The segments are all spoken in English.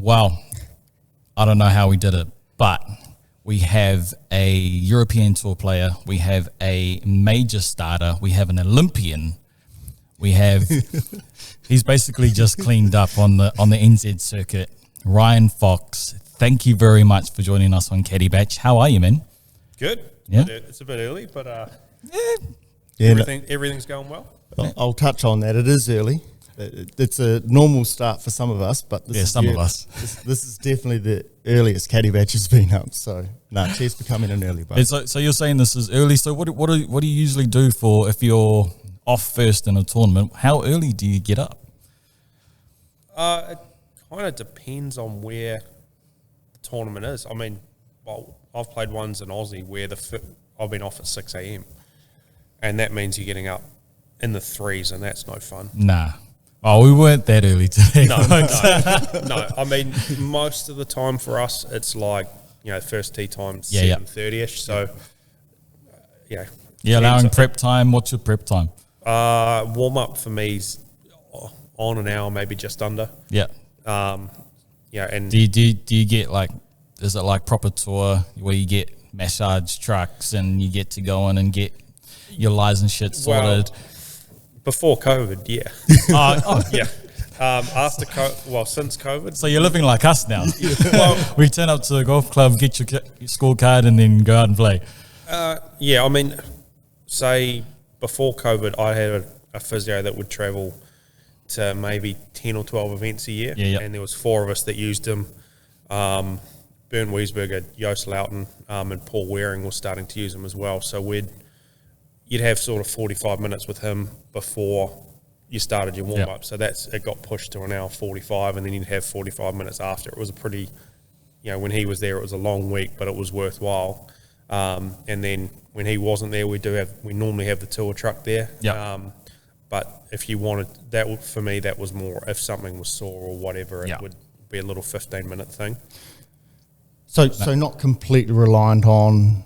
Well, I don't know how we did it, but we have a European Tour player, we have a major starter, we have an Olympian, we have he's basically just cleaned up on the NZ circuit. Ryan Fox, thank you very much for joining us on Caddy Bach. How are you, man? Good. Yeah, It's a bit early, but Yeah, everything's going well. I'll touch on that. It is early. It's a normal start for some of us, but this is definitely the earliest Caddy Bach has been up. So, cheers for coming in early, bud. So you're saying this is early. So what do you usually do for if you're off first in a tournament? How early do you get up? It kind of depends on where the tournament is. I mean, well, I've played ones in Aussie where I've been off at 6 a.m. and that means you're getting up in the 3s, and that's no fun. Nah. Oh, we weren't that early today. No. I mean, most of the time for us, it's like, first tee time 7:30ish. So, yeah. You're allowing prep time. What's your prep time? Warm up for me is on an hour, maybe just under. Yeah. And do you get is it like proper tour where you get massage trucks and you get to go in and get your lies and shit sorted? Well, before COVID, yeah. Yeah. Since COVID. So you're living like us now. Well, we turn up to the golf club, get your scorecard, and then go out and play. Yeah, I mean, say before COVID, I had a physio that would travel to maybe 10 or 12 events a year, and there was 4 of us that used him. Bern Wiesberger, Joost Louten, and Paul Waring was starting to use him as well. So you'd have sort of 45 minutes with him before you started your warm-up. So it got pushed to an hour 45, and then you'd have 45 minutes after. It was a pretty, when he was there, it was a long week, but it was worthwhile. And then when he wasn't there, we normally have the tour truck there. But if you wanted, for me, that was more if something was sore or whatever, it would be a little 15-minute thing. So not completely reliant on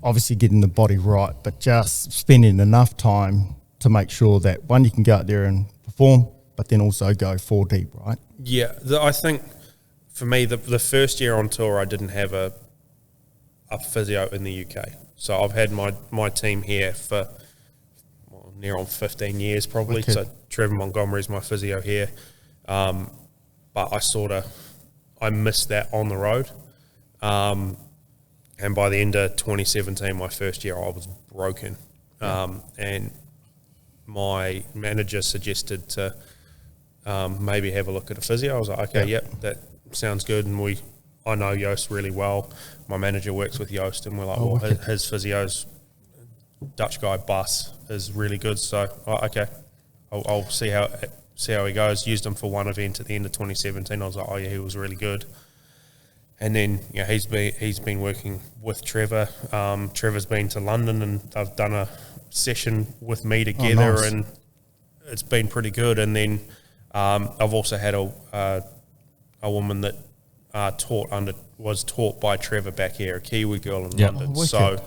obviously getting the body right, but just spending enough time to make sure that, one, you can go out there and perform, but then also go 4 deep, right? Yeah, I think for me, the first year on tour, I didn't have a physio in the UK. So I've had my team here for near on 15 years probably. Okay. So Trevor Montgomery's my physio here. But I missed that on the road. And by the end of 2017, my first year, I was broken. And my manager suggested to maybe have a look at a physio. I was like, okay, that sounds good. And I know Joost really well. My manager works with Joost, and we're like, his physio's Dutch guy, Bas, is really good. So, okay, I'll see how he goes. Used him for one event at the end of 2017. I was like, he was really good. And then he's been working with Trevor. Trevor's been to London, and they've done a session with me together, and it's been pretty good. And then I've also had a woman that was taught by Trevor back here, a Kiwi girl in London. So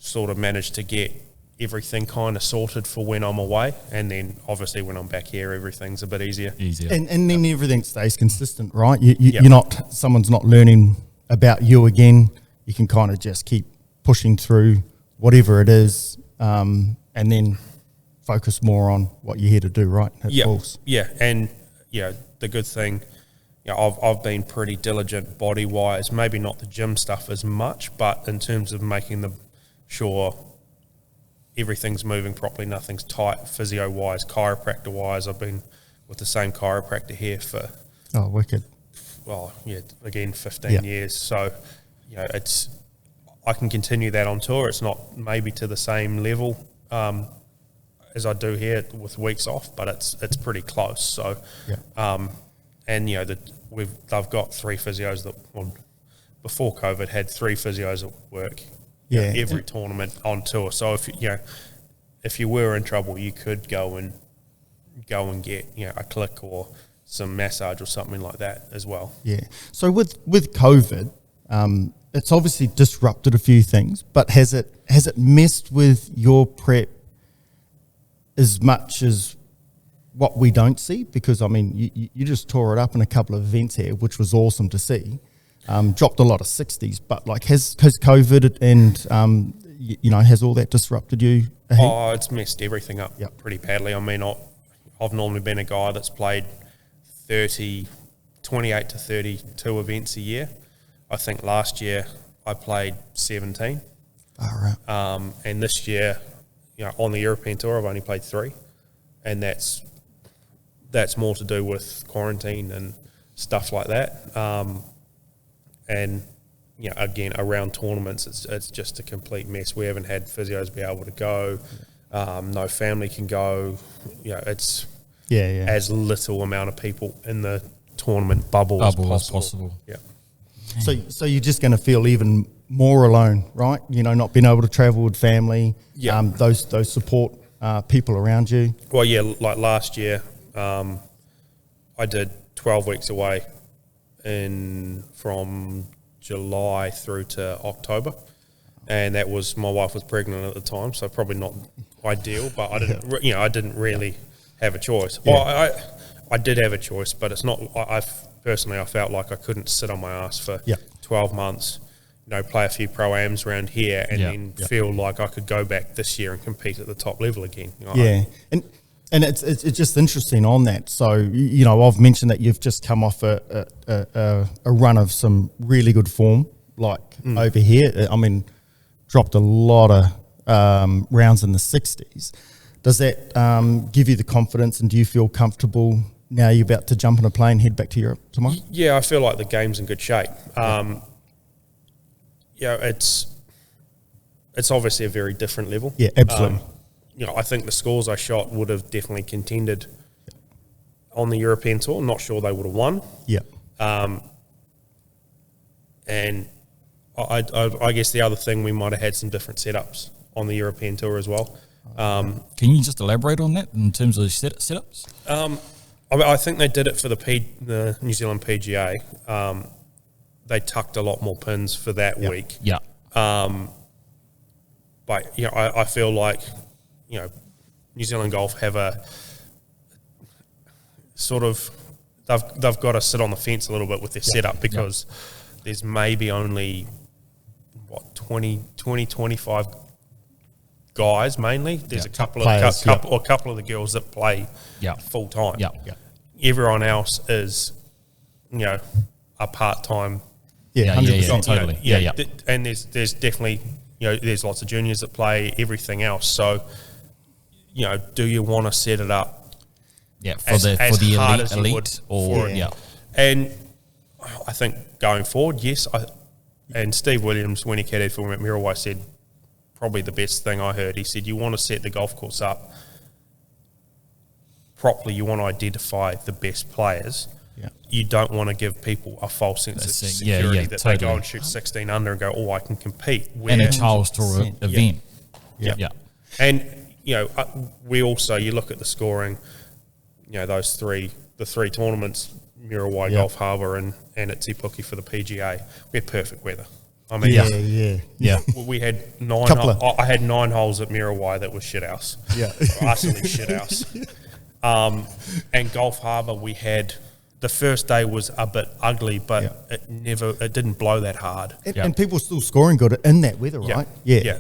sort of managed to get everything kind of sorted for when I'm away, and then obviously when I'm back here, everything's a bit easier. And then everything stays consistent, right? You're not, someone's not learning about you again. You can kind of just keep pushing through whatever it is, and then focus more on what you're here to do, right? And the good thing, I've been pretty diligent body wise, maybe not the gym stuff as much, but in terms of making sure everything's moving properly, nothing's tight, physio-wise, chiropractor-wise. I've been with the same chiropractor here for... Oh, wicked. Well, 15 years. So, I can continue that on tour. It's not maybe to the same level as I do here with weeks off, but it's pretty close. So, they've got 3 physios that, before COVID, had 3 physios at work. Every tournament on tour. So if you were in trouble, you could go and get a click or some massage or something like that as well. Yeah. So with COVID, it's obviously disrupted a few things, but has it messed with your prep as much as what we don't see, because I mean you just tore it up in a couple of events here, which was awesome to see. Dropped a lot of 60s, but like has COVID and has all that disrupted you? Oh, it's messed everything up Yep. pretty badly. I mean, I've normally been a guy that's played 28 to 32 events a year. I think last year I played 17. All right. And this year, on the European Tour, I've only played 3. And that's more to do with quarantine and stuff like that. And again, around tournaments, it's just a complete mess. We haven't had physios be able to go. No family can go. It's as little amount of people in the tournament bubble as possible. Yeah. So you're just going to feel even more alone, right? Not being able to travel with family. Yeah. Those support people around you. Well, yeah, like last year, I did 12 weeks away from July through to October, and that was, my wife was pregnant at the time, so probably not ideal, but I didn't I didn't really have a choice. Well, I did have a choice, but it's not. I felt like I couldn't sit on my ass for 12 months, play a few pro-ams around here, and then feel like I could go back this year and compete at the top level again. And it's just interesting on that. So, I've mentioned that you've just come off a run of some really good form, like over here. I mean, dropped a lot of rounds in the 60s. Does that give you the confidence, and do you feel comfortable now you're about to jump on a plane and head back to Europe tomorrow? Yeah, I feel like the game's in good shape. It's obviously a very different level. Yeah, absolutely. I think the scores I shot would have definitely contended on the European Tour. I'm not sure they would have won. Yeah. And I guess the other thing, we might have had some different setups on the European Tour as well. Can you just elaborate on that in terms of setups? I think they did it for the New Zealand PGA. They tucked a lot more pins for that week. Yeah. But I feel like New Zealand Golf have a sort of they've got to sit on the fence a little bit with their setup, because there's maybe only 25 guys mainly. There's a couple Players, a couple of the girls that play full time. Everyone else is a part time. Yeah, 100%. Totally. And there's definitely there's lots of juniors that play everything else. So do you want to set it up? Yeah, for the elite or And I think going forward, yes. And Steve Williams, when he caddied for me at Mirabai, said probably the best thing I heard. He said, you want to set the golf course up properly. You want to identify the best players. You don't want to give people a false sense of security that they go and shoot 16 under and go, oh, I can compete. And a Charles Tour event. Yeah. And, we also, you look at the scoring, the three tournaments, Mirabai, Gulf Harbour and at Te Puke for the PGA, we had perfect weather. I mean, we had I had 9 holes at Mirabai that was shithouse. Yeah. Utterly shithouse. And Gulf Harbour, we had, the first day was a bit ugly, but it didn't blow that hard. And people still scoring good in that weather, right?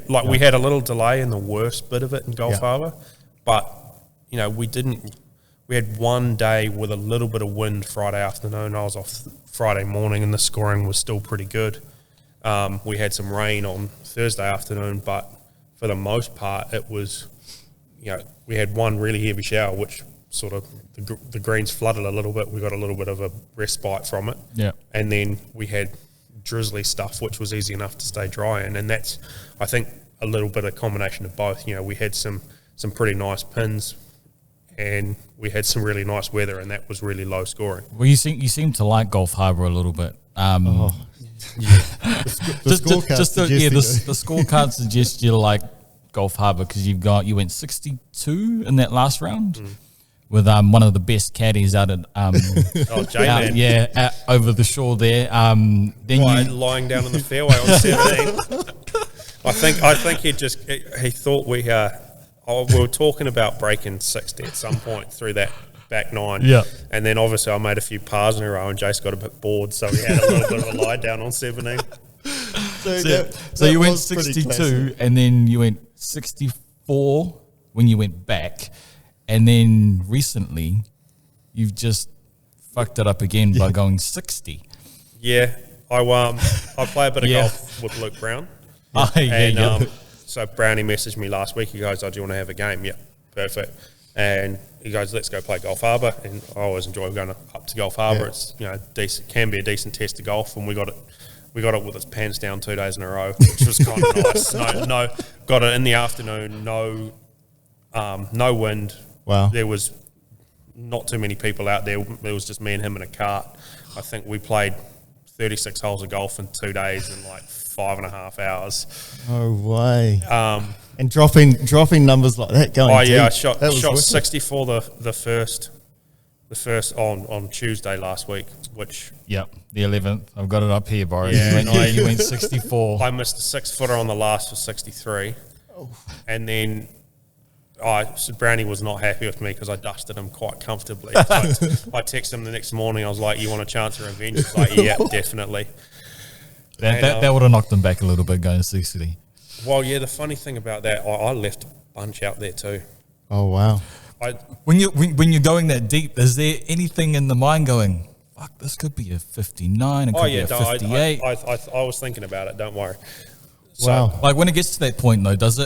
Like we had a little delay in the worst bit of it in Gulf Harbour, but we had one day with a little bit of wind Friday afternoon. I was off Friday morning and the scoring was still pretty good. We had some rain on Thursday afternoon, but for the most part it was, we had one really heavy shower, which sort of the greens flooded a little bit. We got a little bit of a respite from it. Yeah. And then we had drizzly stuff, which was easy enough to stay dry in. And that's, I think, a little bit of combination of both. We had some pretty nice pins and we had some really nice weather, and that was really low scoring. Well, you seem to like Gulf Harbour a little bit. The scorecard suggests you like Gulf Harbour because you went 62 in that last round. With one of the best caddies out at over the shore there. Then lying down in the fairway on 17. I think he thought we. we were talking about breaking 60 at some point through that back nine. Yeah. And then obviously I made a few pars in a row and Jace got a bit bored, so he had a little bit of a lie down on 17. So you went 62 and then you went 64 when you went back. And then recently you've just fucked it up again by going 60. Yeah. I play a bit of golf with Luke Brown. So Brownie messaged me last week. He goes, "Oh, do you want to have a game?" Yeah, perfect. And he goes, "Let's go play Golf Harbour." And I always enjoy going up to Golf Harbour. It's decent, can be a decent test of golf, and we got it with its pants down 2 days in a row, which was kind of nice. No, got it in the afternoon. No wind. Wow. There was not too many people out there. It was just me and him in a cart. I think we played 36 holes of golf in 2 days in like 5.5 hours. No way. And dropping numbers like that going. Oh yeah, deep, I shot 64 the first on Tuesday last week, which the 11th. I've got it up here, Boris. Yeah, you went 64. I missed a 6-footer on the last for 63, and then Brownie was not happy with me because I dusted him quite comfortably. I texted him the next morning. I was like, "You want a chance of revenge?" He's like, "Yeah, definitely." That would have knocked him back a little bit going 60. Well, yeah, the funny thing about that, I left a bunch out there too. Oh wow! When you're going that deep, is there anything in the mind going, "Fuck, this could be a 59, it could be a 58"? I was thinking about it. Don't worry. Wow! Like when it gets to that point, though, does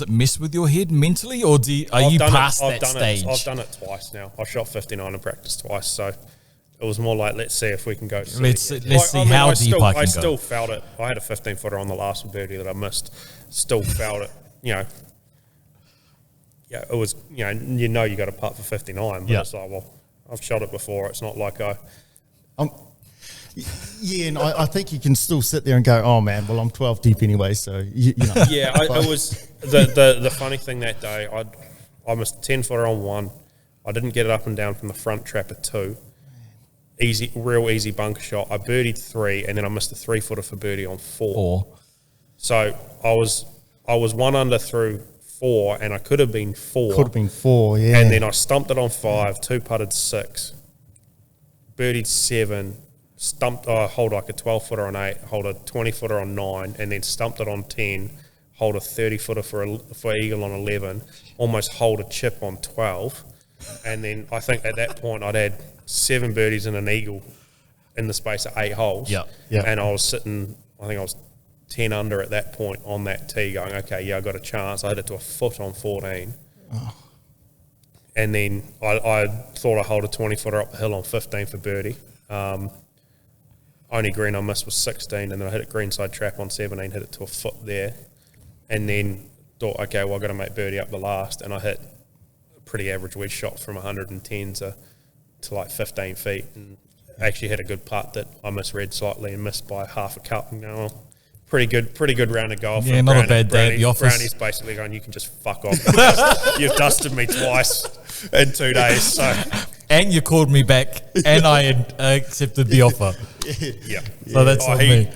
it mess with your head mentally, or are you past that stage? I've done it twice now. I shot 59 in practice twice, so it was more like, let's see if we can go. Let's see how deep I can go. I still felt it. I had a 15-footer on the last birdie that I missed. Still felt it. Yeah, it was. You got to putt for 59, but it's like, well, I've shot it before. It's not like I. Yeah, and I think you can still sit there and go, "Oh man, well I'm 12 deep anyway." So you know. Yeah, I was the funny thing that day. I missed a 10-footer on one. I didn't get it up and down from the front trap at 2. Real easy bunker shot. I birdied 3, and then I missed a 3-footer for birdie on 4. So I was 1 under through 4, and I could have been 4. Could have been 4, yeah. And then I stumped it on 5, 2-putted 6, birdied 7. Hold like a 12-footer on 8, hold a 20-footer on 9, and then stumped it on 10, hold a 30-footer for eagle on 11, almost hold a chip on 12, and then I think at that point I'd had 7 birdies and an eagle in the space of 8 holes. Yeah. And I was sitting, I think I was 10 under at that point on that tee going, okay, yeah, I got a chance. I hit it to a foot on 14. Oh. And then I thought I hold a 20-footer up the hill on 15 for birdie. Only green I missed was 16, and then I hit a greenside trap on 17, hit it to a foot there, and then thought, okay, well, I've got to make birdie up the last, and I hit a pretty average wedge shot from 110 to like 15 feet, and actually hit a good putt that I misread slightly and missed by half a cup. Pretty good round of golf. Yeah, not a bad day at the office. Brownie's basically going, "You can just fuck off. You've dusted me twice in 2 days." So. And you called me back, and I accepted the offer. Yeah. So that's on me.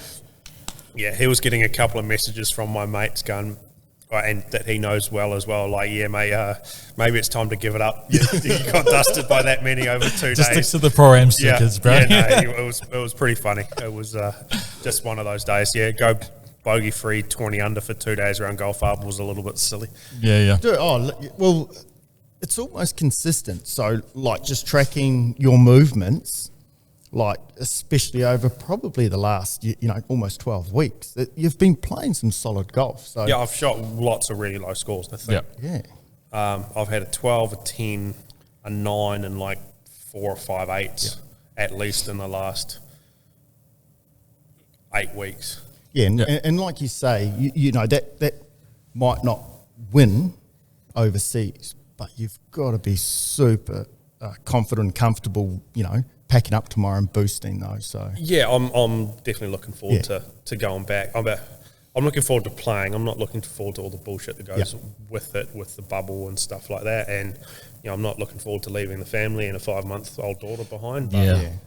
Yeah, he was getting a couple of messages from my mates going, and that he knows well as well, like, "Yeah, mate, maybe it's time to give it up. You got dusted by that many over 2 days." Just stick to the Pro-Am stickers, bro. Yeah, no, it was pretty funny. It was just one of those days. Yeah, go bogey-free, 20 under for 2 days around Golf Harbour was a little bit silly. Yeah. Well, it's almost consistent. So, like, just tracking your movements, like, especially over probably the last, almost 12 weeks, you've been playing some solid golf. So yeah, I've shot lots of really low scores, I think. Yeah. I've had a 12, a 10, a 9, and like 4 or 5 8s at least in the last 8 weeks. Yeah, and like you say, that might not win overseas, but you've got to be super confident and comfortable, packing up tomorrow and boosting those. So yeah, I'm definitely looking forward to going back. I'm looking forward to playing. I'm not looking forward to all the bullshit that goes with it, with the bubble and stuff like that. And I'm not looking forward to leaving the family and a 5-month-old daughter behind. But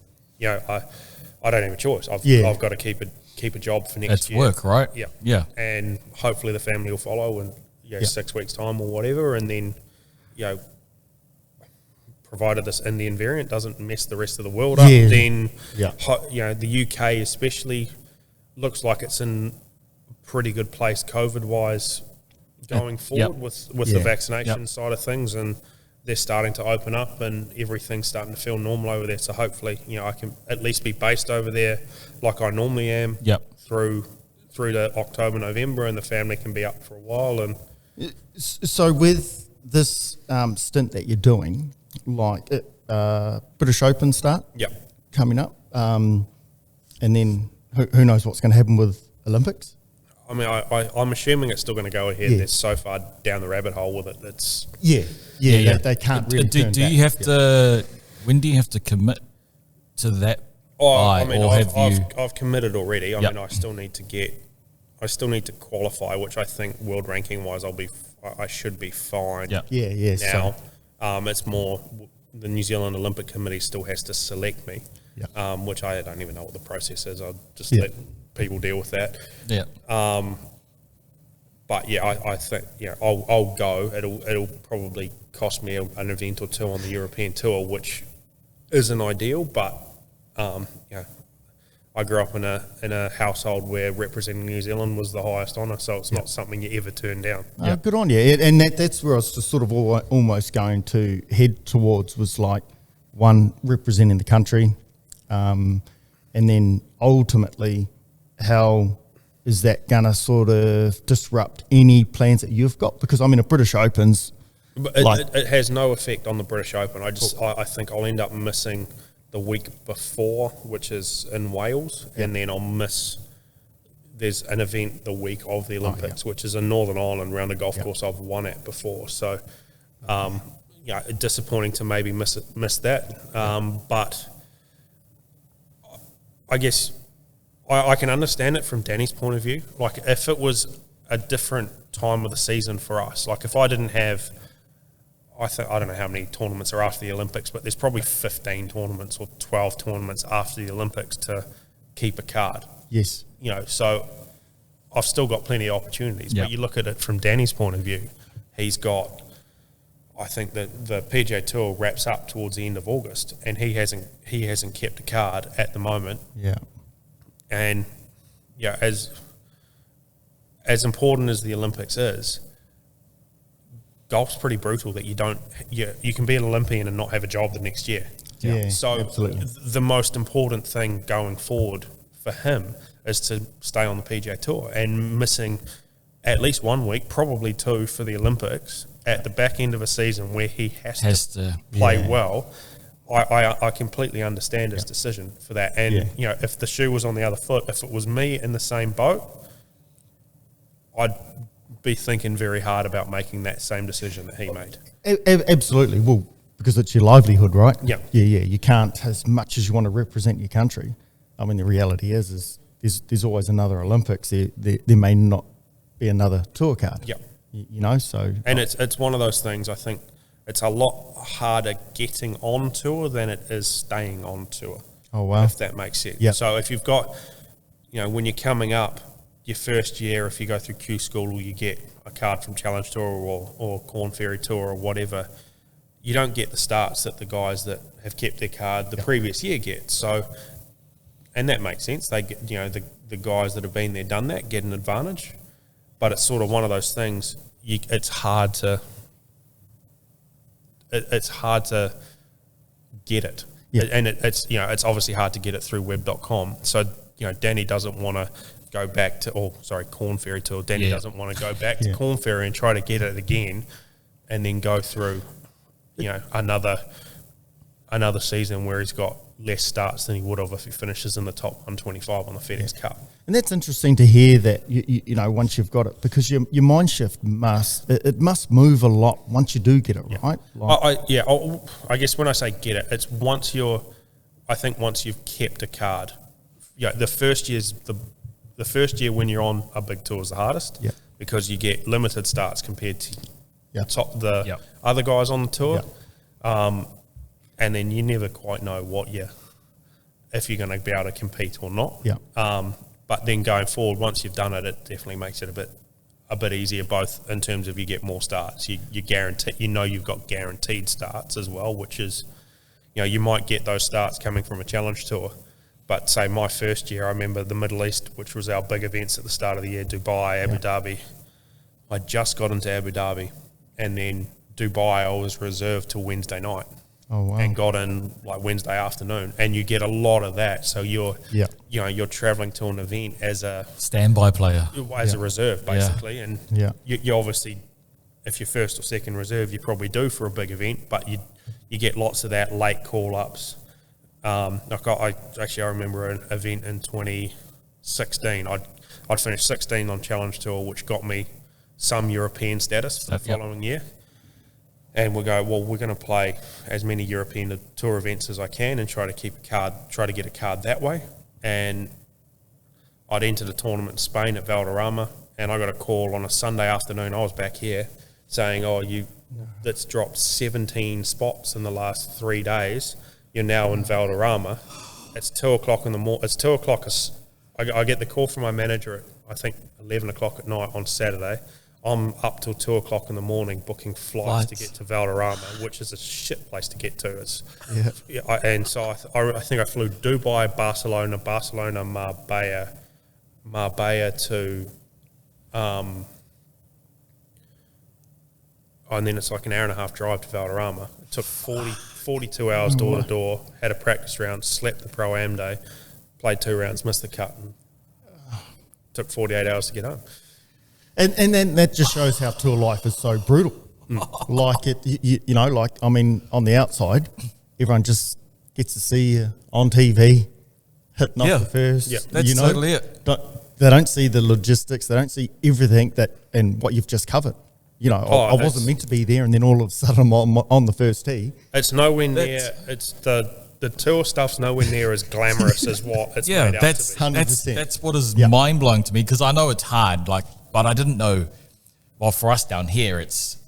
I don't have a choice. I've got to keep a job for next year. It's work, right? Yeah. And hopefully the family will follow, and Yeah. 6 weeks time or whatever, and then provided this Indian variant doesn't mess the rest of the world up, then the UK especially looks like it's in a pretty good place COVID wise going forward with the vaccination side of things, and they're starting to open up and everything's starting to feel normal over there. So hopefully, I can at least be based over there like I normally am through to October, November, and the family can be up for a while. And so with this stint that you're doing, like British Open start coming up, and then who knows what's going to happen with Olympics? I mean, I'm assuming it's still going to go ahead. They're so far down the rabbit hole with it. That's They can't really. Do you have to? When do you have to commit to that? I've committed already. I mean, I still need to qualify, which I think world ranking wise, I should be fine. Now, it's more the New Zealand Olympic Committee still has to select me, which I don't even know what the process is. I'll just let people deal with that. But I think I'll go. It'll probably cost me an event or two on the European tour, which isn't ideal. But I grew up in a household where representing New Zealand was the highest honour, so it's not something you ever turn down. Good on you. And that's where I was just sort of almost going to head towards, was like, one, representing the country, and then ultimately, how is that going to sort of disrupt any plans that you've got? Because I mean, a British Open's... But it has no effect on the British Open. I think I'll end up missing the week before, which is in Wales, and then I'll miss... There's an event the week of the Olympics, which is in Northern Ireland around a golf course I've won at before. So, disappointing to maybe miss that. But I guess... I can understand it from Danny's point of view. Like, if it was a different time of the season for us, like if I didn't have, I don't know how many tournaments are after the Olympics, but there's probably 15 tournaments or 12 tournaments after the Olympics to keep a card. Yes. So I've still got plenty of opportunities. But you look at it from Danny's point of view, he's got, I think that the PGA Tour wraps up towards the end of August, and he hasn't kept a card at the moment. And as important as the Olympics is, golf's pretty brutal. That you can be an Olympian and not have a job the next year. So absolutely. The most important thing going forward for him is to stay on the PGA Tour, and missing at least 1 week, probably 2, for the Olympics at the back end of a season where he has to play well. I completely understand his decision for that. And, if the shoe was on the other foot, if it was me in the same boat, I'd be thinking very hard about making that same decision that he made. Absolutely. Well, because it's your livelihood, right? Yeah. You can't, as much as you want to represent your country. I mean, the reality is there's always another Olympics. There may not be another tour card. So... And it's one of those things, I think, it's a lot harder getting on tour than it is staying on tour. Oh, wow. If that makes sense. So if you've got, when you're coming up your first year, if you go through Q School, you get a card from Challenge Tour or Corn Ferry Tour or whatever, you don't get the starts that the guys that have kept their card the previous year get. So, and that makes sense. They get, the guys that have been there, done that, get an advantage. But it's sort of one of those things, it's hard to get it. And it's obviously hard to get it through web.com. So, Danny doesn't want to go back to, Corn Ferry Tour. Danny doesn't want to go back to Corn Ferry and try to get it again and then go through, another season where he's got less starts than he would have if he finishes in the top 125 on the FedEx Cup. And that's interesting to hear that, once you've got it, because your mind shift must move a lot once you do get it, right? I guess when I say get it, it's once you've kept a card. The first year when you're on a big tour is the hardest because you get limited starts compared to the other guys on the tour. And then you never quite know if you're going to be able to compete or not. But then going forward, once you've done it, it definitely makes it a a bit easier, both in terms of you get more starts. You guarantee, you've got guaranteed starts as well, which is, you might get those starts coming from a challenge tour. But say my first year, I remember the Middle East, which was our big events at the start of the year, Dubai, Abu Dhabi. I just got into Abu Dhabi, and then Dubai I was reserved till Wednesday night. Oh, wow. And got in like Wednesday afternoon, and you get a lot of that. So you're traveling to an event as a standby player, as a reserve basically, and you obviously, if you're first or second reserve, you probably do for a big event, but you get lots of that late call ups. I remember an event in 2016. I'd finished 16 on Challenge Tour, which got me some European status for the following year. And we go, well, we're going to play as many European tour events as I can and try to get a card that way. And I'd entered a tournament in Spain at Valderrama, and I got a call on a Sunday afternoon. I was back here saying, that's dropped 17 spots in the last 3 days. You're now in Valderrama. It's 2 o'clock in the morning. It's 2 o'clock. I get the call from my manager at, I think, 11 o'clock at night on Saturday. I'm up till 2 o'clock in the morning booking flights to get to Valderrama, which is a shit place to get to. And so I think I flew Dubai, Barcelona, Marbella to, and then it's like an hour and a half drive to Valderrama. It took 42 hours door to door, had a practice round, slept the Pro-Am day, played 2 rounds, missed the cut, and took 48 hours to get home. And then that just shows how tour life is so brutal. Like on the outside, everyone just gets to see you on TV, hitting off the first. Yeah, that's totally it. They don't see the logistics. They don't see everything and what you've just covered. I wasn't meant to be there, and then all of a sudden I'm on the first tee. It's nowhere near. It's the tour stuff's nowhere near as glamorous as what it's made out to be. 100%. That's what is mind blowing to me, because I know it's hard. But I didn't know. Well, for us down here, it's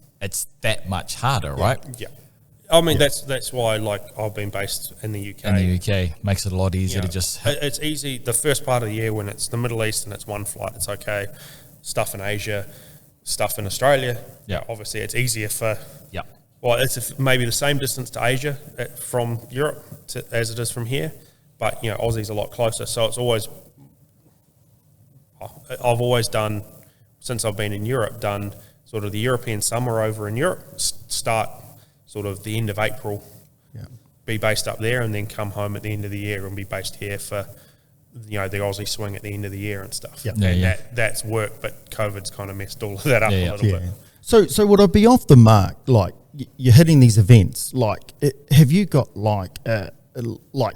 that much harder, right? Yeah. I mean, that's why I've been based in the UK. In the UK makes it a lot easier to just. It's easy. The first part of the year when it's the Middle East and it's one flight, it's okay. Stuff in Asia, stuff in Australia. Yeah. Obviously, it's easier for. Yeah. Well, it's maybe the same distance to Asia from Europe as it is from here, but Aussie's a lot closer. So it's always. I've always done. Since I've been in Europe, done sort of the European summer over in Europe, start sort of the end of April, be based up there, and then come home at the end of the year and be based here for, the Aussie swing at the end of the year and stuff. That's worked, but COVID's kind of messed all of that up a little bit. So would I be off the mark? You're hitting these events. Have you got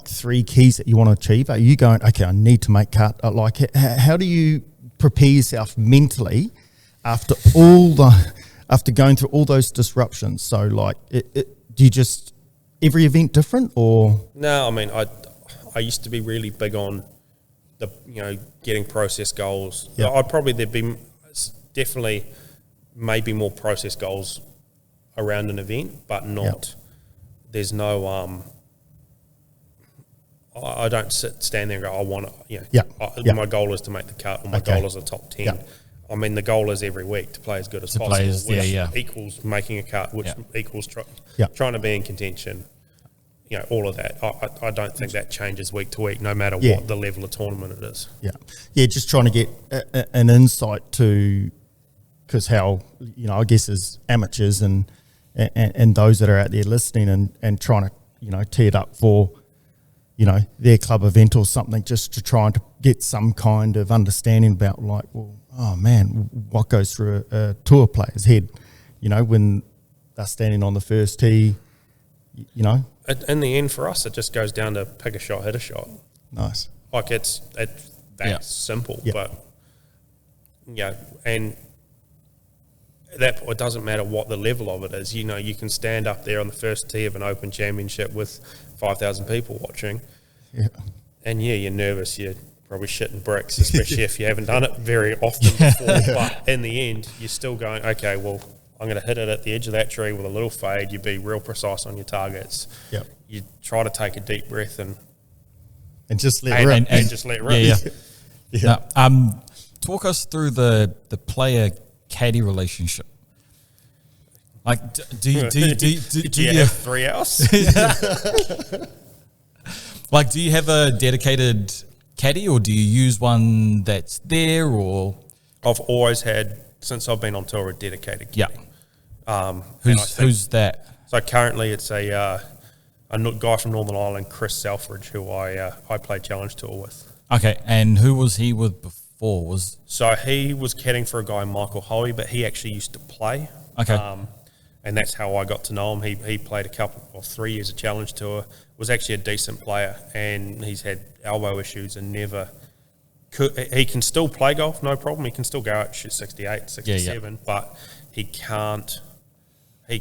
3 keys that you want to achieve? Are you going, okay, I need to make cut? How do you prepare yourself mentally after going through all those disruptions? So do you just every event different, or? No, I mean I used to be really big on the getting process goals. There'd be definitely maybe more process goals around an event, but not there's no I don't stand there and go, I want to, my goal is to make the cut, or my goal is a top 10. I mean, the goal is every week to play as good as possible, which equals making a cut, which equals trying to be in contention, all of that. I don't think that changes week to week, no matter what the level of tournament it is. Just trying to get an insight to, because how, I guess as amateurs and those that are out there listening and trying to, tee it up for, their club event or something, just to try and get some kind of understanding about what goes through a tour player's head, when they're standing on the first tee, In the end, for us, it just goes down to pick a shot, hit a shot. Nice. It's simple, but and that it doesn't matter what the level of it is. You can stand up there on the first tee of an Open Championship with 5,000 people watching, and you're nervous. You're probably shitting bricks, especially if you haven't done it very often before. But in the end, you're still going, okay, well, I'm going to hit it at the edge of that tree with a little fade. You be real precise on your targets. You try to take a deep breath and just let it rip. And just let it rip. Now, talk us through the player caddy relationship? Like, do you have 3 hours? Like, do you have a dedicated caddy, or do you use one that's there, or? I've always had, since I've been on tour, a dedicated caddy. Yeah. Who's that? So currently it's a guy from Northern Ireland, Chris Selfridge, who I played Challenge Tour with. Okay, and who was he with before? So he was caddying for a guy, Michael Hoey, but he actually used to play. Okay. And that's how I got to know him. He played 3 years of Challenge Tour, was actually a decent player, and he's had elbow issues and never could. He can still play golf, no problem. He can still go out, shoot 68, 67, but he can't. I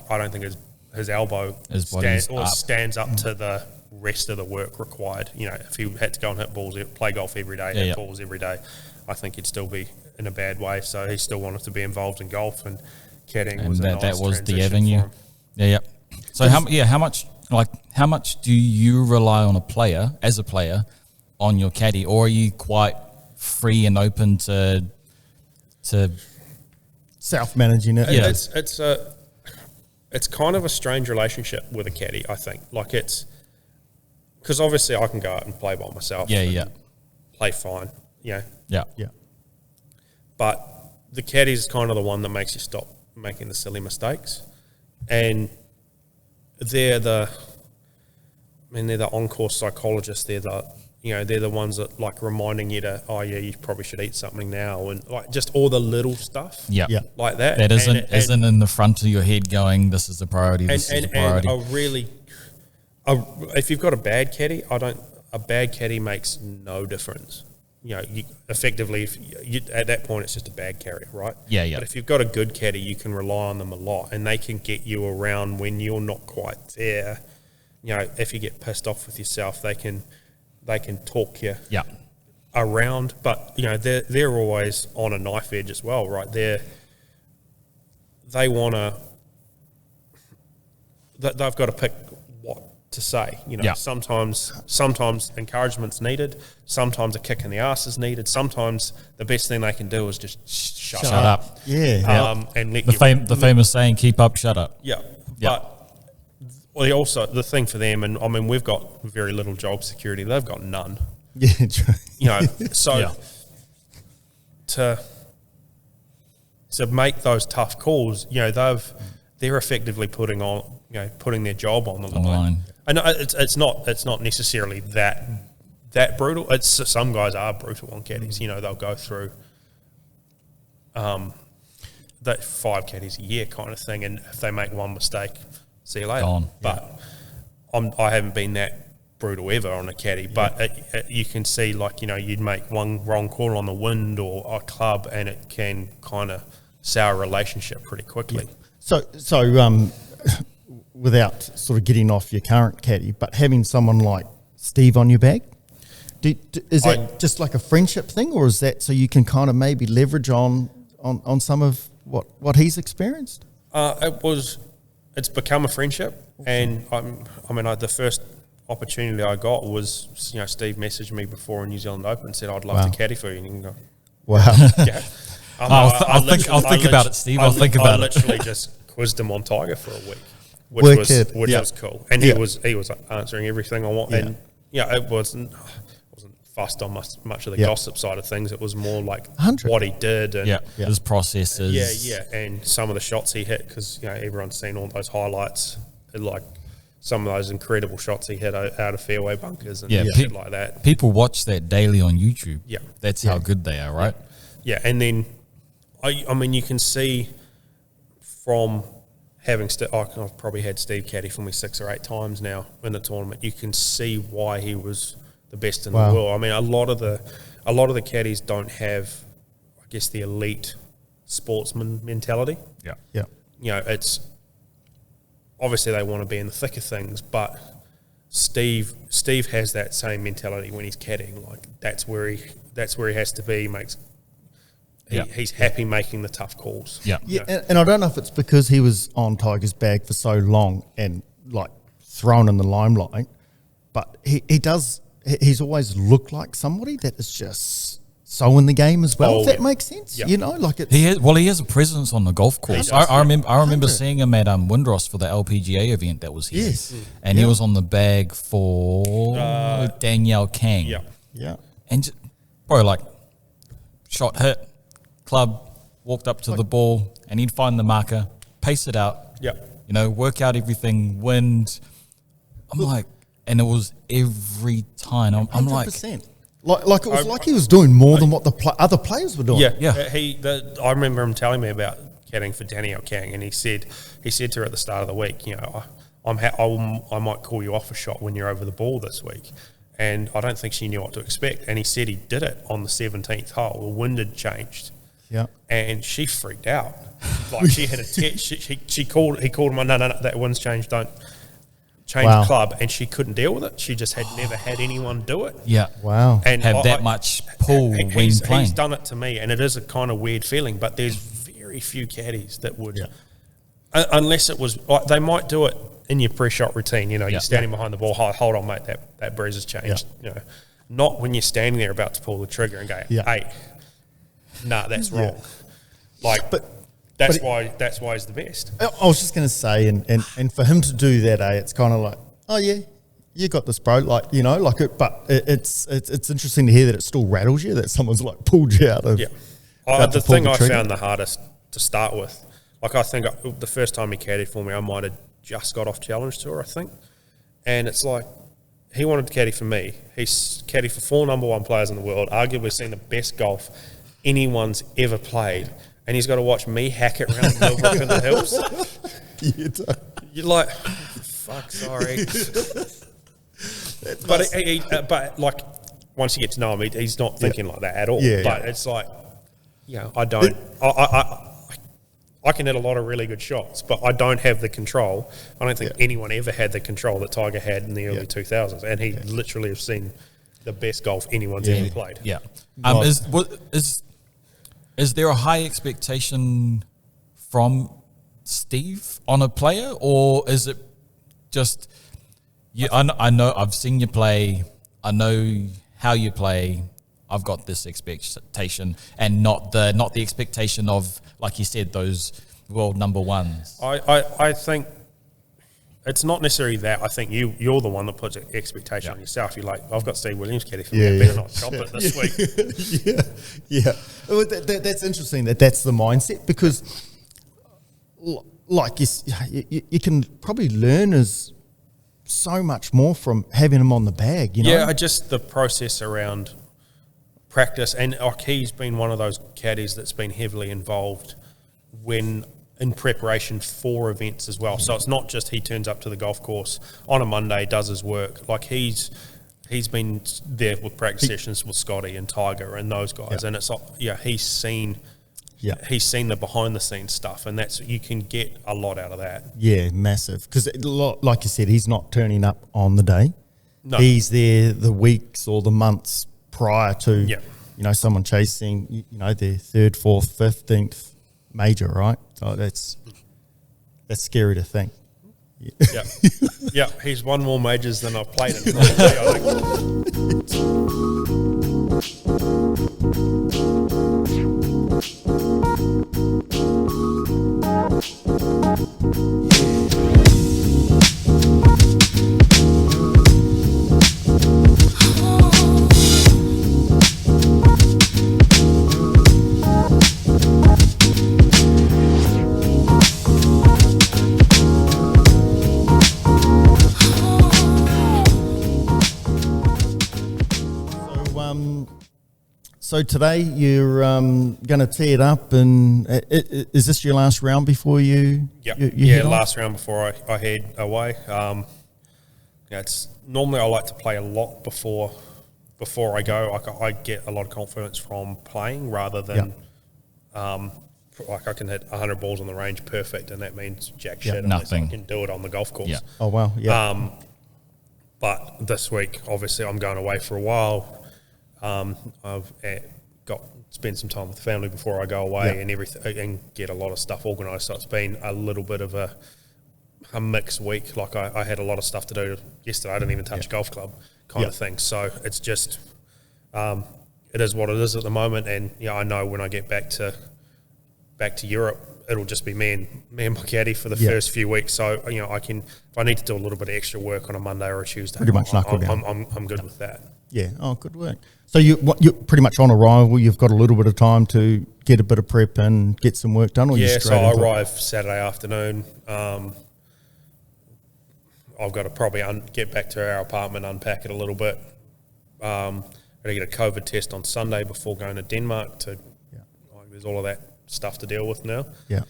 don't think his elbow stands up to the rest of the work required. You know, if he had to go and hit balls, play golf every day, hit balls every day, I think he'd still be in a bad way. So he still wanted to be involved in golf, and caddying was that was the avenue. Yeah. So how much do you rely on as a player on your caddy, or are you quite free and open to self-managing it? Yeah, it's kind of a strange relationship with a caddy, I think. Like, it's because obviously I can go out and play by myself. Yeah. Play fine. Yeah. But the caddy is kind of the one that makes you stop making the silly mistakes, and they're the on-course psychologists. They're the ones that like reminding you to, you probably should eat something now, and like just all the little stuff, like that. That isn't in the front of your head going, this is a priority. This is a priority. If you've got a bad caddy, a bad caddy makes no difference. You know, effectively, at that point, it's just a bag carrier, right? Yeah. But if you've got a good caddy, you can rely on them a lot, and they can get you around when you're not quite there. You know, if you get pissed off with yourself, they can talk you around. But you know, they're always on a knife edge as well, right? They've got to pick what to say. You know, sometimes encouragement's needed, sometimes a kick in the ass is needed, sometimes the best thing they can do is just shut up. And let the famous saying, keep up, shut up. But the thing for them, and I mean, we've got very little job security, they've got none. You know, so to make those tough calls, you know, they're effectively putting their job on the line. And it's not necessarily that brutal. It's some guys are brutal on caddies. You know, they'll go through that 5 caddies a year kind of thing, and if they make one mistake, see you later. Gone. But I haven't been that brutal ever on a caddy. But you can see, like, you know, you'd make one wrong call on the wind or a club, and it can kind of sour a relationship pretty quickly. So without sort of getting off your current caddy, but having someone like Steve on your bag, is that just like a friendship thing, or is that so you can kind of maybe leverage on some of what he's experienced? It's become a friendship, and the first opportunity I got was, you know, Steve messaged me before a New Zealand Open and said, I'd love to caddy for you. And you can go, wow. Yeah. I'll think about it, Steve. I'll think about it. I literally just quizzed him on Tiger for a week, which was cool. And he was answering everything I want. Yeah. And it wasn't fussed on much of the gossip side of things. It was more like what he did and his processes. And some of the shots he hit, because everyone's seen all those highlights, like some of those incredible shots he hit out of fairway bunkers and shit like that. People watch that daily on YouTube. Yeah, that's how good they are, right? Yeah, and then I mean, you can see from having I've probably had Steve caddy for me 6 or 8 times now in the tournament. You can see why he was the best in the world. I mean, a lot of the caddies don't have, I guess, the elite sportsman mentality. Yeah. It's obviously they want to be in the thick of things, but Steve has that same mentality when he's caddying. Like that's where he has to be. He's happy making the tough calls. And I don't know if it's because he was on Tiger's bag for so long and like thrown in the limelight, but he's always looked like somebody that is just so in the game as well. Oh, if that yeah. makes sense, Yeah. you know, like it's He has a presence on the golf course. does, I remember 100. seeing him at Windross for the LPGA event that was here. Yes. And he was on the bag for Danielle Kang. Yeah. yeah. And bro, like shot hit, club, walked up to the ball, and he'd find the marker, pace it out, Yeah. you know, work out everything, wind. I'm like, and it was every time. I'm like, 100%. Like it was like he was doing more than what the other players were doing. Yeah. I remember him telling me about caddying for Danielle Kang, and he said to her at the start of the week, you know, I might call you off a shot when you're over the ball this week. And I don't think she knew what to expect. And he said he did it on the 17th hole. The wind had changed. Yeah. And she freaked out. Like she had a text. He called him. No, that wind's changed. Don't change the club. And she couldn't deal with it. She just had never had anyone do it. yeah, Wow. And have that much pull when playing. He's done it to me, and it is a kind of weird feeling. But there's very few caddies that would, unless it was. Like, they might do it in your pre-shot routine. You know, you're standing behind the ball. Hold on, mate. That breeze has changed. Yeah. You know, not when you're standing there about to pull the trigger and go, hey, nah, that's wrong. Like, that's why he's the best. I was just going to say, and for him to do that, it's kind of like, oh yeah, you got this, bro. Like, you know, like it. But it's interesting to hear that it still rattles you that someone's like pulled you out of. Yeah. about The to pull thing the I trigger. found the hardest to start with, like I think the first time he caddied for me, I might have just got off Challenge Tour, I think. And it's like, he wanted to caddy for me. He's caddied for 4 number 1 players in the world, arguably seen the best golf anyone's ever played. And he's got to watch me hack it around Millbrook in the hills. You're like, fuck, sorry. But like, once you get to know him, he's not thinking like that at all. Yeah, but it's like, you know, I don't. I can hit a lot of really good shots, but I don't have the control. I don't think anyone ever had the control that Tiger had in the early 2000s, and he literally has seen the best golf anyone's ever played. Yeah. Is there a high expectation from Steve on a player, or is it just? Yeah, I know. I've seen you play. I know how you play. I've got this expectation, and not the expectation of, like you said, those world number ones. I think it's not necessarily that. I think you're the one that puts an expectation on yourself. You're like, I've got Steve Williams caddy for me. I better not chop it this week. Yeah. Well, that's interesting. That's the mindset, because, like you can probably learn so much more from having him on the bag. You know? Yeah, just the process around practice, and he's been one of those caddies that's been heavily involved in preparation for events as well. So it's not just he turns up to the golf course on a Monday, does his work. Like he's been there with practice sessions with Scotty and Tiger and those guys, and it's like, he's seen the behind the scenes stuff, and that's, you can get a lot out of that. Yeah, massive. Because like you said, he's not turning up on the day. No. He's there the weeks or the months prior to someone chasing their 3rd, 4th, 15th major, right? So that's scary to think. Yeah, he's won more majors than I've played in. I think. So today you're going to tee it up, and is this your last round before you? Yep. Last round before I head away. It's normally I like to play a lot before I go. I get a lot of confidence from playing rather than like I can hit 100 balls on the range perfect, and that means jack shit unless I can do it on the golf course. Yeah. Oh wow. Yeah. But this week, obviously, I'm going away for a while. I've got spend some time with the family before I go away and everything, and get a lot of stuff organised. So it's been a little bit of a mixed week. Like I had a lot of stuff to do yesterday. I didn't even touch a golf club kind of thing. So it's just it is what it is at the moment, and I know when I get back to Europe, it'll just be me and my caddy for the first few weeks. So I can, if I need to do a little bit of extra work on a Monday or a Tuesday, pretty much knuckle down. I'm good with that. Yeah. Oh, good work. So you're pretty much on arrival. You've got a little bit of time to get a bit of prep and get some work done. Or So I arrive Saturday afternoon. I've got to probably get back to our apartment, unpack it a little bit. Got to get a COVID test on Sunday before going to Denmark. There's all of that stuff to deal with now. Yeah.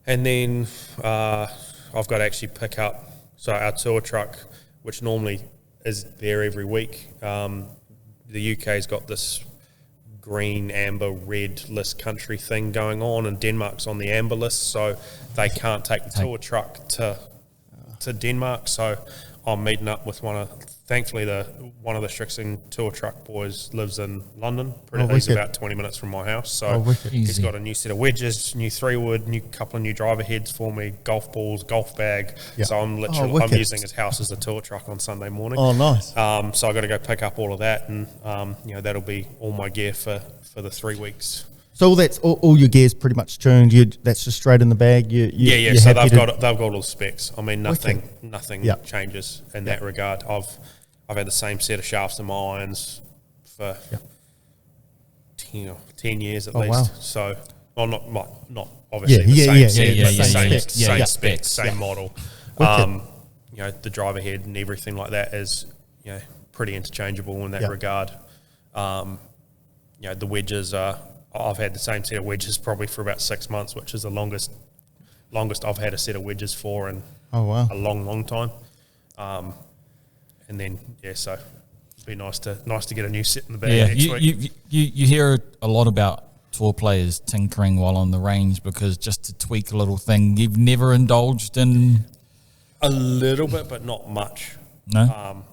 And then I've got to actually pick up our tour truck, which normally is there every week. The UK's got this green, amber, red list country thing going on, and Denmark's on the amber list, so they can't take the tour truck to Denmark. So I'm meeting up with one of the Strixon tour truck boys lives in London. He's about 20 minutes from my house. So he's got a new set of wedges, new 3-wood, couple of new driver heads for me, golf balls, golf bag. Yeah. So I'm using his house as a tour truck on Sunday morning. Oh, nice. So I got to go pick up all of that, and that'll be all my gear for the 3 weeks. So that's all your gear's pretty much tuned. That's just straight in the bag. So they've got all the specs. I mean, nothing changes in that regard. I've had the same set of shafts and my irons for 10 years at least. Wow. So, not obviously the same specs, same model. The driver head and everything like that is pretty interchangeable in that regard. The wedges are. I've had the same set of wedges probably for about 6 months, which is the longest I've had a set of wedges for in a long time. And then so it'd be nice to get a new set in the bag next week. You hear a lot about tour players tinkering while on the range because just to tweak a little thing. You've never indulged in a little bit, but not much. No.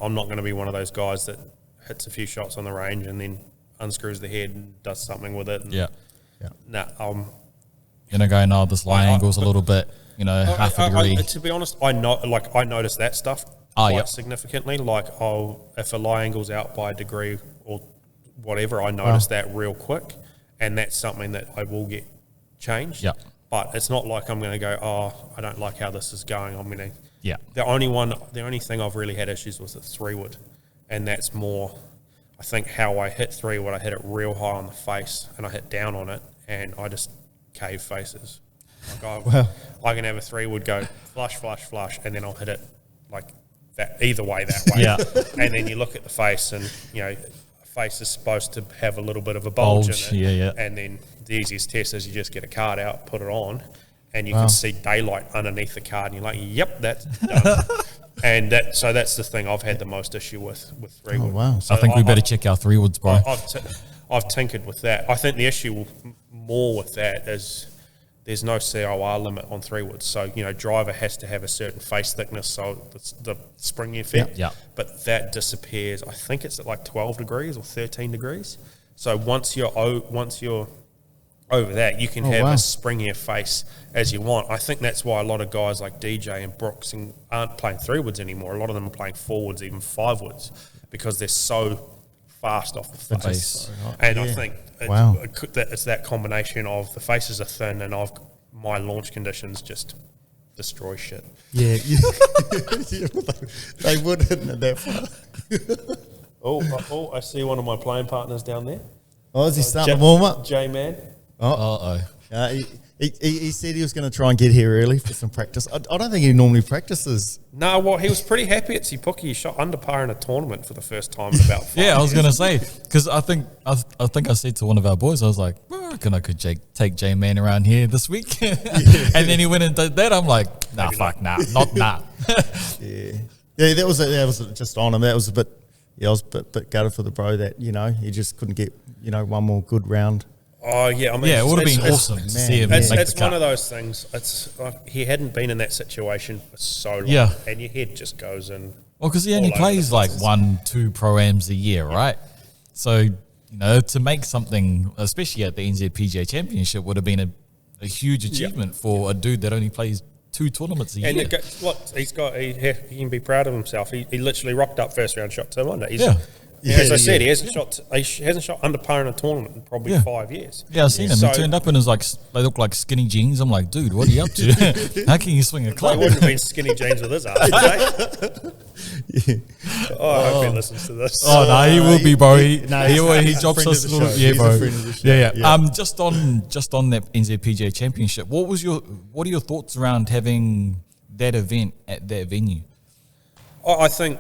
I'm not going to be one of those guys that hits a few shots on the range and then unscrews the head and does something with it. Going, this lie angle's a little bit, half a degree. To be honest, I notice that stuff quite significantly. Like, if a lie angle's out by a degree or whatever, I notice that real quick, and that's something that I will get changed. Yeah. But it's not like I'm going to go, I don't like how this is going. I'm going to. Yeah. The only thing I've really had issues with is 3-wood, and that's more. I think how I hit 3-wood, I hit it real high on the face, and I hit down on it, and I just cave faces. Like I can have a 3-wood go flush, flush, flush, and then I'll hit it like that, either way, that way. Yeah. And then you look at the face, and a face is supposed to have a little bit of a bulge in it. Yeah. And then the easiest test is you just get a card out, put it on, and you can see daylight underneath the card, and you're like, yep, that's done. And so that's the thing I've had the most issue with 3-wood. Oh, wow. So I think we better check our 3-woods, bro. I've tinkered with that. I think the issue more with that is there's no COR limit on 3-woods. So, driver has to have a certain face thickness, so the spring effect. Yeah. But that disappears. I think it's at like 12 degrees or 13 degrees. So once you're over that, you can have as springier face as you want. I think that's why a lot of guys like DJ and Brooks aren't playing 3-woods anymore. A lot of them are playing 4-woods, even 5-woods, because they're so fast off the face. And I think it's that combination of the faces are thin and my launch conditions just destroy shit. Yeah. They would, isn't it, that far? I see one of my playing partners down there. Oh, is he starting to warm up? J-Man. He said he was going to try and get here early for some practice. I don't think he normally practices. No, he was pretty happy at Pokey. He shot under par in a tournament for the first time in about 5 years. I was going to say, because I think I said to one of our boys, I was like, I reckon I could take J-Man around here this week. And then he went and did that. I'm like, nah. Yeah, that was just on him. That was a bit, I was a bit gutted for the bro that, he just couldn't get, one more good round. Oh, yeah. I mean, it would have been awesome to see him make the cut. It's one of those things. It's like he hadn't been in that situation for so long. Yeah. And your head just goes in. Well, because he only plays like 1-2 pro-ams a year, right? So, to make something, especially at the NZPGA Championship, would have been a huge achievement for a dude that only plays 2 tournaments a year. And he can be proud of himself. He literally rocked up first round, shot 2 under. As I said, he hasn't shot under par in a tournament in probably 5 years. Yeah, I've seen him. So, he turned up in his they look like skinny jeans. I'm like, dude, what are you up to? How can you swing a they club? wouldn't have been skinny jeans with his ass, would they? I hope he listens to this. Oh no, he will be, bro. He he's a drops friend us of the little, show. yeah, He's a bro. friend of the show. Yeah. Just on that NZPGA Championship, what are your thoughts around having that event at that venue? I think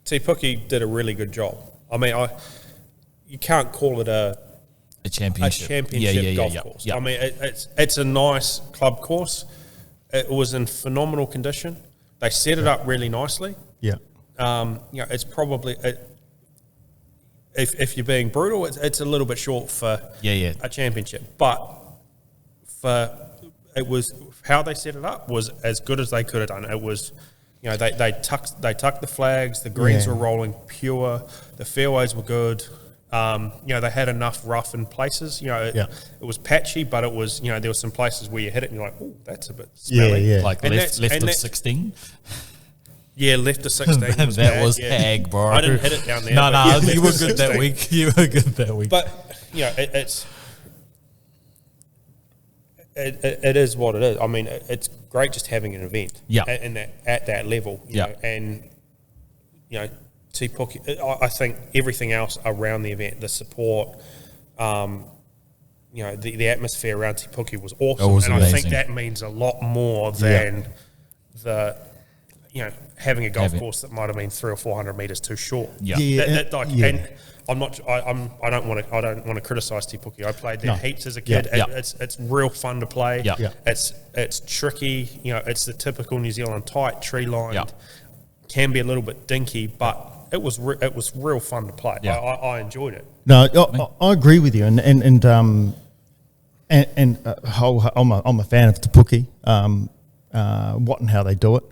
Te Puke did a really good job. I mean, you can't call it a championship golf course. I mean, it's a nice club course. It was in phenomenal condition. They set it up really nicely. Yeah. It's probably if you're being brutal, it's a little bit short for a championship. But it was how they set it up was as good as they could have done. It was, they tucked the flags. The greens were rolling pure. The fairways were good. They had enough rough in places. It was patchy, but it was, there were some places where you hit it and you're like, oh, that's a bit smelly. Yeah. Like left of 16. Yeah, left of 16. Was that bad, was hag, bro. I didn't hit it down there. No, you were good that week. You were good that week. But it is what it is. I mean, it's great just having an event. At that level. You know, and Te Puke, I think everything else around the event, the support, the atmosphere around Te Puke was awesome. It was and amazing. I think that means a lot more than having a golf course that might have been 300 or 400 meters too short. And I'm not. I don't want to criticize Te Puke. I played there heaps as a kid. It's real fun to play. It's tricky. It's the typical New Zealand tight, tree lined. Can be a little bit dinky, but it was real fun to play. I enjoyed it. No, I agree with you, and I'm a fan of Te Puke, what and how they do it.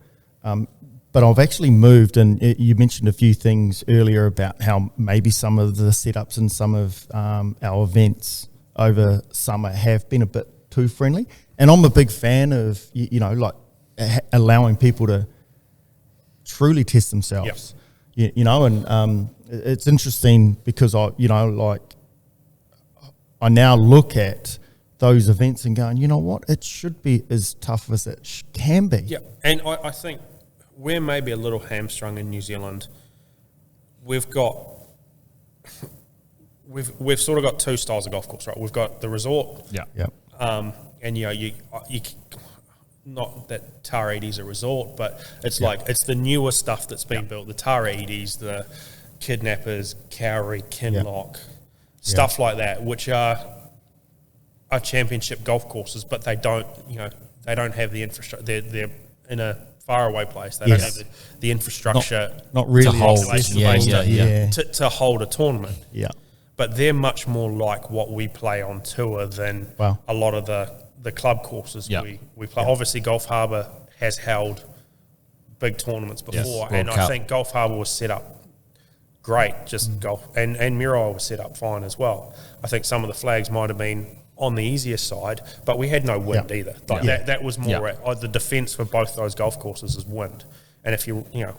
But I've actually moved, and you mentioned a few things earlier about how maybe some of the setups and some of our events over summer have been a bit too friendly. And I'm a big fan of, allowing people to truly test themselves. And it's interesting because I now look at those events and going, you know what, it should be as tough as it can be. Yeah, and I think we're maybe a little hamstrung in New Zealand. We've sort of got two styles of golf course, right? We've got the resort, and you not that Tar 80's a resort, but it's it's the newer stuff that's been built. The Tar 80's, the Kidnappers, Cowrie, Kinloch, stuff like that, which are championship golf courses, but they don't have the infrastructure. They're in a faraway place. They don't have the infrastructure not really to hold to hold a tournament. Yeah. But they're much more like what we play on tour than a lot of the club courses we play. Obviously, Gulf Harbour has held big tournaments before, and I think Gulf Harbour was set up great, golf, and Muriel was set up fine as well. I think some of the flags might have been on the easier side, but we had no wind either. That was more the defence for both those golf courses is wind. And if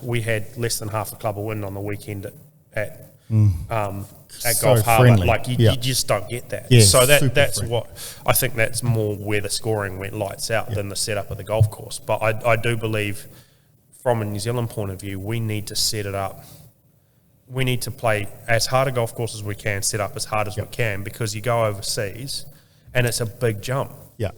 we had less than half a club of wind on the weekend at Gulf Harbour, you just don't get that. So that's friendly. What I think that's more where the scoring went lights out than the setup of the golf course. But I do believe, from a New Zealand point of view, we need to set it up. We need to play as hard a golf course as we can, set up as hard as we can, because you go overseas and it's a big jump. Yeah.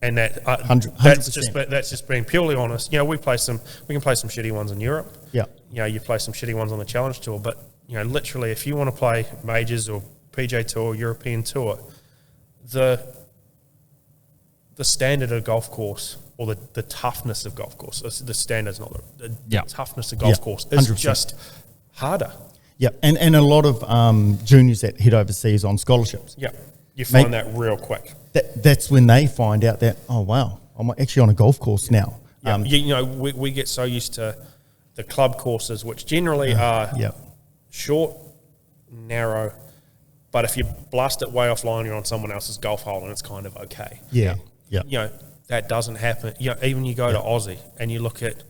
And that's just being purely honest. We can play some shitty ones in Europe. Yeah. You play some shitty ones on the Challenge Tour, but literally, if you want to play majors or PJ Tour, European Tour, the standard of golf course, or the toughness of golf course, the standard's not the toughness of golf course is 100%. Just harder. Yeah, and a lot of juniors that head overseas on scholarships. Yeah, you find that real quick. That's when they find out that, oh wow, I'm actually on a golf course now. Yeah, we get so used to the club courses, which generally are short, narrow, but if you blast it way offline, you're on someone else's golf hole and it's kind of okay. Yeah. That doesn't happen. Even you go to Aussie and you look at,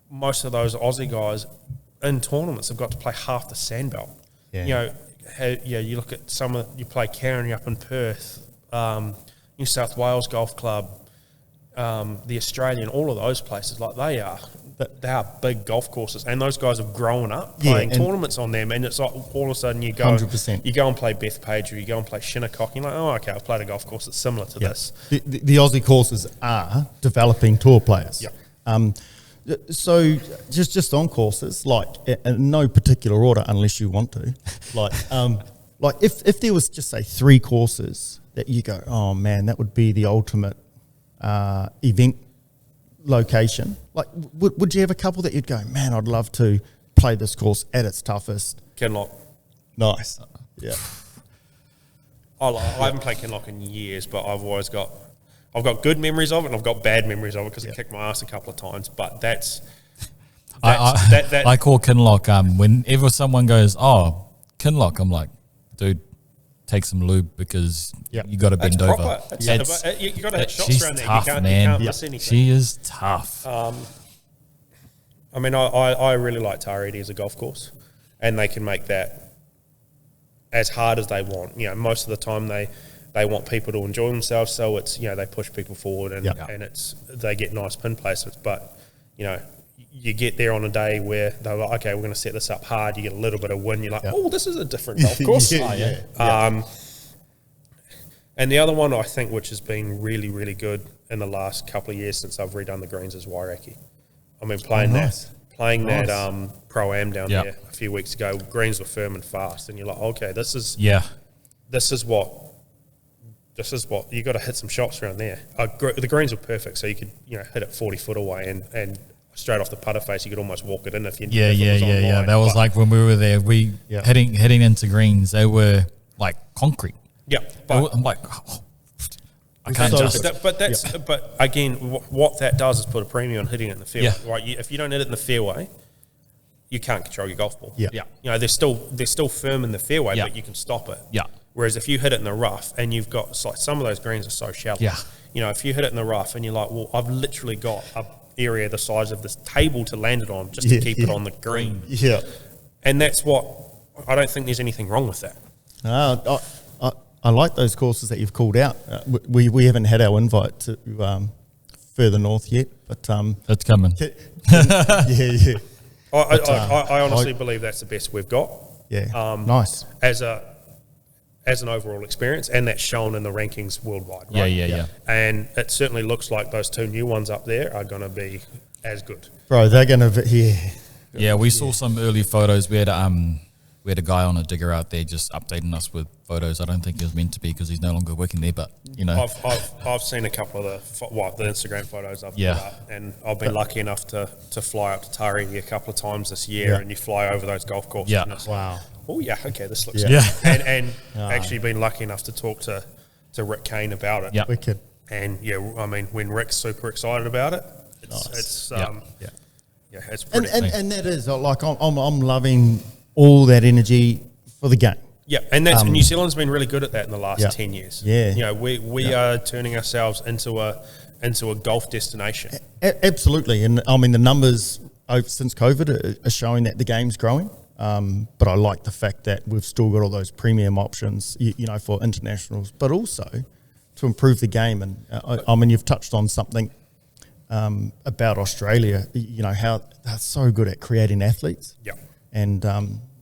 most of those Aussie guys, in tournaments have got to play half the sandbelt. Yeah. You look at you play Caroni up in Perth, New South Wales Golf Club, the Australian, all of those places, like they are big golf courses, and those guys have grown up playing tournaments on them, and it's like all of a sudden you go 100%. You go and play Bethpage, or you go and play Shinnecock, and you're like, oh, okay, I've played a golf course that's similar to this. The Aussie courses are developing tour players. So just on courses, like in no particular order, unless you want to, like if there was just say 3 courses that you go, oh man, that would be the ultimate event location. Like, would you have a couple that you'd go, man, I'd love to play this course at its toughest? Kinloch. Nice. Yeah. I haven't played Kinloch in years, but I've got good memories of it, and I've got bad memories of it because it kicked my ass a couple of times. But I call Kinloch, whenever someone goes, oh, Kinloch, I'm like, dude, take some lube because you got to bend over. You got to hit shots she's around there. tough, You can't miss anything. She is tough. I mean, I really like Tariti as a golf course, and they can make that as hard as they want. You know, most of the time they want people to enjoy themselves, so it's, you know, they push people forward and they get nice pin placements. But, you know, you get there on a day where they're like, okay, we're going to set this up hard. You get a little bit of wind. You're like, oh, this is a different golf course. And the other one I think which has been really, really good in the last couple of years since I've redone the greens is Wairaki. I mean, playing that Pro-Am down there a few weeks ago, greens were firm and fast, and you're like, okay, this is what you got to hit some shots around there. The greens were perfect, so you could, you know, hit it 40 foot away and straight off the putter face, you could almost walk it in if you. That was like when we were there. Heading into greens, they were like concrete. Yeah, but I'm like, I can't just. But again, what that does is put a premium on hitting it in the fairway. Yeah. Right, if you don't hit it in the fairway, you can't control your golf ball. Yeah. You know, they're still firm in the fairway, but you can stop it. Yeah. Whereas if you hit it in the rough, and you've got, like, some of those greens are so shallow. Yeah. You know, if you hit it in the rough and you're like, well, I've literally got a area the size of this table to land it on just to keep it on the green. Yeah. And that's what, I don't think there's anything wrong with that. I like those courses that you've called out. We haven't had our invite to further north yet, but it's coming. I honestly believe that's the best we've got. Yeah, nice as an overall experience, and that's shown in the rankings worldwide. Right? Yeah. And it certainly looks like those 2 new ones up there are going to be as good. Bro, they're going to be we saw some early photos. We had a guy on a digger out there just updating us with photos. I don't think he was meant to be because he's no longer working there, but, you know. I've seen a couple of the Instagram photos I've put up, and I've been lucky enough to fly up to Tariti a couple of times this year, and you fly over those golf courses. Yeah. And it's wow. Oh, yeah, okay, this looks good. And actually been lucky enough to talk to Rick Kane about it. Yeah. Wicked. And, I mean, when Rick's super excited about it, it's pretty. And that is, like, I'm loving all that energy for the game. Yeah, and New Zealand's been really good at that in the last 10 years. Yeah. You know, we are turning ourselves into a golf destination. Absolutely. And, I mean, the numbers since COVID are showing that the game's growing. But I like the fact that we've still got all those premium options, you know, for internationals, but also to improve the game. And I mean, you've touched on something about Australia, you know, how they're so good at creating athletes. Yeah. And,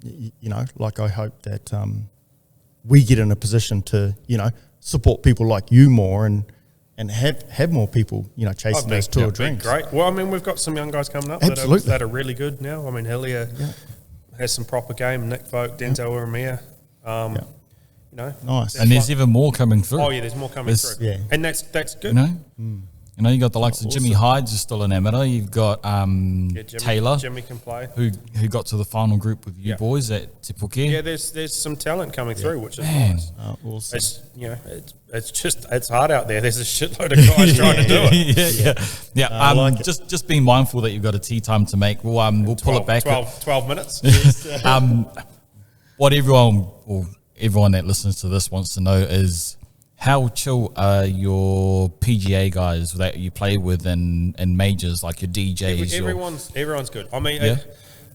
you know, like, I hope that we get in a position to, you know, support people like you more and have more people, you know, chasing those tour dreams. Great. Well, I mean, we've got some young guys coming up that are really good now. I mean, Hillier has some proper game. Nick Vogt, Denzel Uramia. You know, nice. And there's even more coming through. Oh yeah, there's more coming through. Yeah. And that's good. You know, you know, you got the likes of Jimmy Hyde, who's still an amateur. You've got Taylor, Jimmy can play, who got to the final group with you boys at Te Puke. Yeah, there's some talent coming through, which is nice. Awesome. It's hard out there. There's a shitload of guys trying to do it. Yeah. Like just being mindful that you've got a tee time to make. We'll pull it back. 12 minutes. What everyone that listens to this wants to know is, how chill are your PGA guys that you play with in majors, like your DJs? Everyone's good. I mean,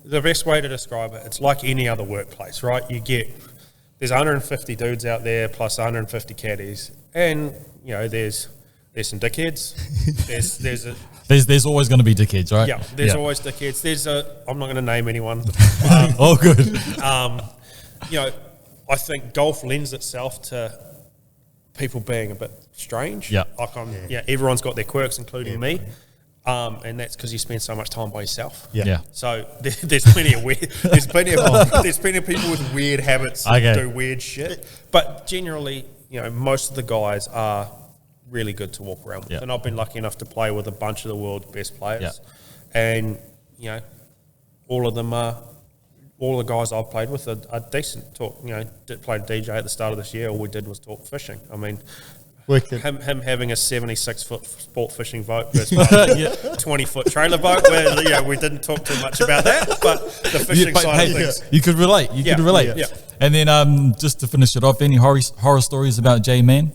the best way to describe it, it's like any other workplace, right? There's 150 dudes out there plus 150 caddies, and there's some dickheads. There's always going to be dickheads, right? Yeah, there's always dickheads. I'm not going to name anyone. Oh, good. I think golf lends itself to people being a bit strange. Yeah. Everyone's got their quirks, including me. And that's because you spend so much time by yourself. Yeah. So there's plenty of there's plenty of people with weird habits that do weird shit. But generally, most of the guys are really good to walk around with. Yeah. And I've been lucky enough to play with a bunch of the world's best players. Yeah. And all the guys I've played with are decent. Played DJ at the start of this year. All we did was talk fishing. I mean, him having a 76-foot sport fishing boat versus a 20-foot trailer boat, where we didn't talk too much about that, but the fishing side of things. You could relate. You could relate. Yeah. And then just to finish it off, any horror stories about J-Man?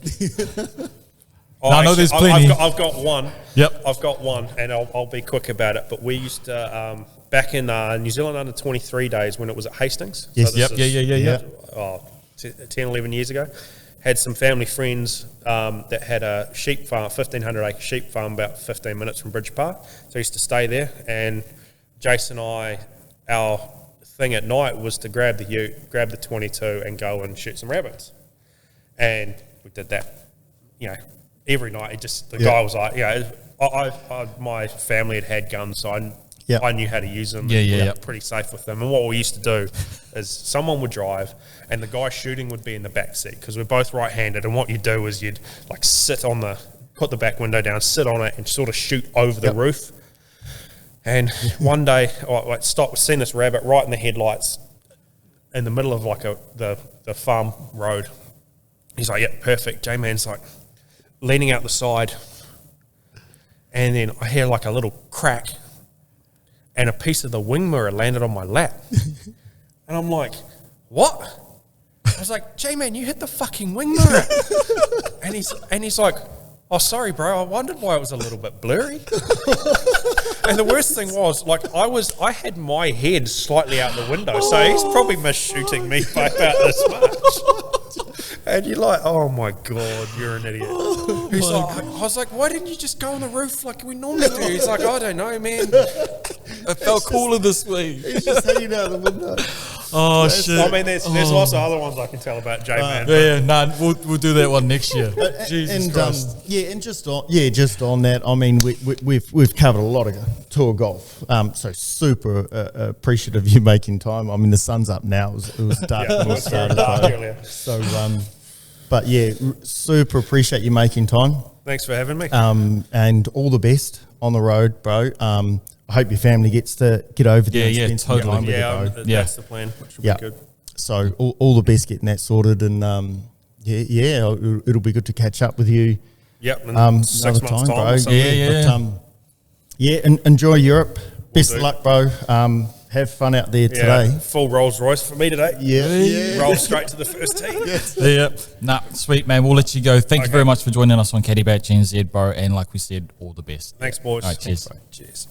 I know there's plenty. I've got one. Yep. I've got one, and I'll be quick about it. But we used to back in New Zealand under 23 days when it was at Hastings. Yes. So Yeah. 10, 11 years ago. Had some family friends that had a sheep farm, 1,500 acre sheep farm, about 15 minutes from Bridge Park. So I used to stay there, and Jason and our thing at night was to grab the ute, grab the 22, and go and shoot some rabbits. And we did that, every night. The guy was like, my family had guns, so I knew how to use them. Pretty safe with them. And what we used to do is someone would drive and the guy shooting would be in the back seat because we're both right-handed. And what you'd do is you'd put the back window down, sit on it and sort of shoot over the roof. And one day, seen this rabbit right in the headlights in the middle of the farm road. He's like, yeah, perfect. J-Man's like leaning out the side. And then I hear like a little crack. And a piece of the wing mirror landed on my lap. And I'm like, what? I was like, J-Man, you hit the fucking wing mirror. and he's like, oh, sorry, bro. I wondered why it was a little bit blurry. And the worst thing was, I had my head slightly out the window. So he's probably missed shooting me by about this much. And you're like, oh my God, you're an idiot. I was like, why didn't you just go on the roof like we normally do? He's like, I don't know, man. It felt cooler this way. He's just hanging out the window. Oh, shit. I mean, there's lots of other ones I can tell about J-Man. We'll do that one next year. Jesus Christ. Just on that, I mean, we've covered a lot of tour golf. So super appreciative of you making time. I mean, the sun's up now. It was dark when we started. Earlier. So, but super appreciate you making time. Thanks for having me. And all the best on the road, bro. I hope your family gets to get over there. And spend some totally. time with you, bro. That's the plan, which will be good. So all the best getting that sorted, and it'll be good to catch up with you. Yep, in 6 months' time. And enjoy Europe. Best of luck, bro. Have fun out there today. Full Rolls Royce for me today. Yeah. Roll straight to the first tee. Sweet, man. We'll let you go. Thank you very much for joining us on Caddy Bach NZ, bro. And like we said, all the best. Thanks, boys. All right, cheers. Cheers.